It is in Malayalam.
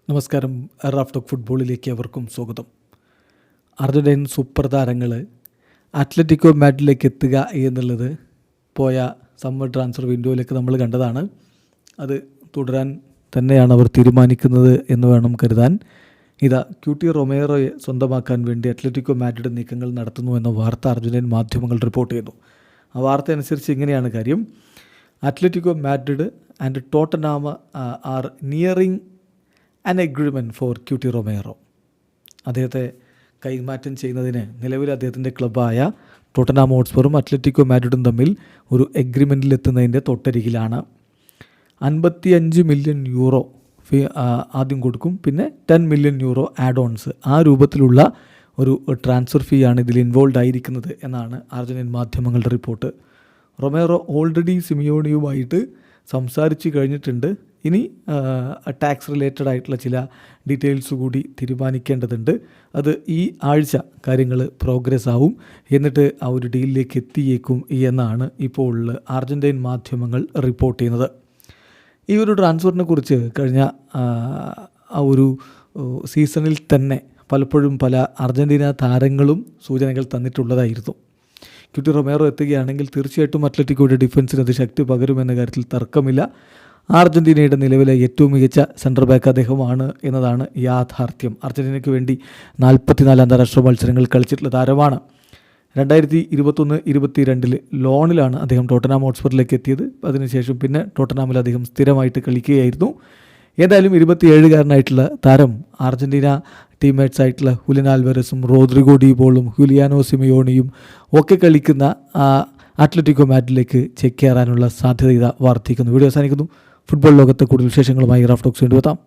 നമസ്കാരം. റാഫ് ടോക്ക് ഫുട്ബോളിലേക്ക് അവർക്കും സ്വാഗതം. അർജന്റീൻ സൂപ്പർ താരങ്ങൾ അത്ലറ്റിക്കോ മാഡ്രിഡിലേക്ക് എത്തുക എന്നുള്ളത് പോയ സമ്മർ ട്രാൻസ്ഫർ വിൻഡോയിലേക്ക് നമ്മൾ കണ്ടതാണ്. അത് തുടരാൻ തന്നെയാണ് അവർ തീരുമാനിക്കുന്നത് എന്ന് വേണം കരുതാൻ. ഇതാ ക്യൂട്ടി റൊമേറോയെ സ്വന്തമാക്കാൻ വേണ്ടി അത്ലറ്റിക്കോ മാഡ്രിഡ് നീക്കങ്ങൾ നടത്തുന്നു എന്ന വാർത്ത അർജന്റീൻ മാധ്യമങ്ങൾ റിപ്പോർട്ട് ചെയ്യുന്നു. ആ വാർത്ത അനുസരിച്ച് ഇങ്ങനെയാണ് കാര്യം. Atletico Madrid and Tottenham are nearing an agreement for Cuti Romero. അദ്ദേഹത്തെ കൈമാറ്റം ചെയ്യുന്നതിന് നിലവിൽ അദ്ദേഹത്തിൻ്റെ ക്ലബ്ബായ ടോട്ടനാം ഹോട്ട്സ്പറും അത്ലറ്റിക്കോ മാഡ്രിഡും തമ്മിൽ ഒരു എഗ്രിമെൻറ്റിലെത്തുന്നതിൻ്റെ തൊട്ടരികിലാണ്. 55 മില്യൺ യൂറോ ഫീ ആദ്യം കൊടുക്കും, പിന്നെ 10 മില്യൺ യൂറോ ആഡ് ഓൺസ്. ആ രൂപത്തിലുള്ള ഒരു ട്രാൻസ്ഫർ ഫീ ആണ് ഇതിൽ ഇൻവോൾവ് ആയിരിക്കുന്നത് എന്നാണ് അർജന്റീൻ മാധ്യമങ്ങളുടെ റിപ്പോർട്ട്. റൊമേറോ ഓൾറെഡി സിമിയോണിയുമായിട്ട് സംസാരിച്ച് കഴിഞ്ഞിട്ടുണ്ട്. ഇനി ടാക്സ് റിലേറ്റഡ് ആയിട്ടുള്ള ചില ഡീറ്റെയിൽസ് കൂടി തീരുമാനിക്കേണ്ടതുണ്ട്. അത് ഈ ആഴ്ച കാര്യങ്ങൾ പ്രോഗ്രസ് ആവും, എന്നിട്ട് ആ ഒരു ഡീലിലേക്ക് എത്തിയേക്കും എന്നാണ് ഇപ്പോൾ അർജന്റീൻ മാധ്യമങ്ങൾ റിപ്പോർട്ട് ചെയ്യുന്നത്. ഈ ഒരു ട്രാൻസ്ഫറിനെ കുറിച്ച് കഴിഞ്ഞ ആ ഒരു സീസണിൽ തന്നെ പലപ്പോഴും പല അർജന്റീന താരങ്ങളും സൂചനകൾ തന്നിട്ടുള്ളതായിരുന്നു. ക്യൂട്ടി റൊമേറോ എത്തുകയാണെങ്കിൽ തീർച്ചയായിട്ടും അത്ലറ്റിക്കോയുടെ ഡിഫൻസിന് അത് ശക്തി പകരുമെന്ന കാര്യത്തിൽ തർക്കമില്ല. അർജന്റീനയുടെ നിലവിലെ ഏറ്റവും മികച്ച സെൻട്രൽ ബാക്ക് അദ്ദേഹമാണ് എന്നതാണ് യാഥാർത്ഥ്യം. അർജന്റീനയ്ക്ക് വേണ്ടി 44 അന്താരാഷ്ട്ര മത്സരങ്ങൾ കളിച്ചിട്ടുള്ള താരമാണ്. 2021-22 ലോണിലാണ് അദ്ദേഹം ടോട്ടനാം ഹോട്ട്സ്പറിലേക്ക് എത്തിയത്. അതിനുശേഷം പിന്നെ ടോട്ടനാമിൽ അദ്ദേഹം സ്ഥിരമായിട്ട് കളിക്കുകയായിരുന്നു. ഏതായാലും 27-കാരനായിട്ടുള്ള താരം അർജന്റീന ടീംമേറ്റ്സ് ആയിട്ടുള്ള ഹുലിയൻ ആൽവരസും റോദ്രിഗോ ഡി പോളും ഹുലിയാനോ സിമിയോണിയും ഒക്കെ കളിക്കുന്ന അത്ലറ്റിക്കോ മാഡ്രിഡിലേക്ക് ചേക്കേറാനുള്ള സാധ്യത വർദ്ധിക്കുന്നു. വീഡിയോ അവസാനിക്കുന്നു. ഫുട്ബോൾ ലോകത്തെ കൂടുതൽ വിശേഷങ്ങളുമായി റാഫ് ടോക്സ് വീണ്ടും എത്താം.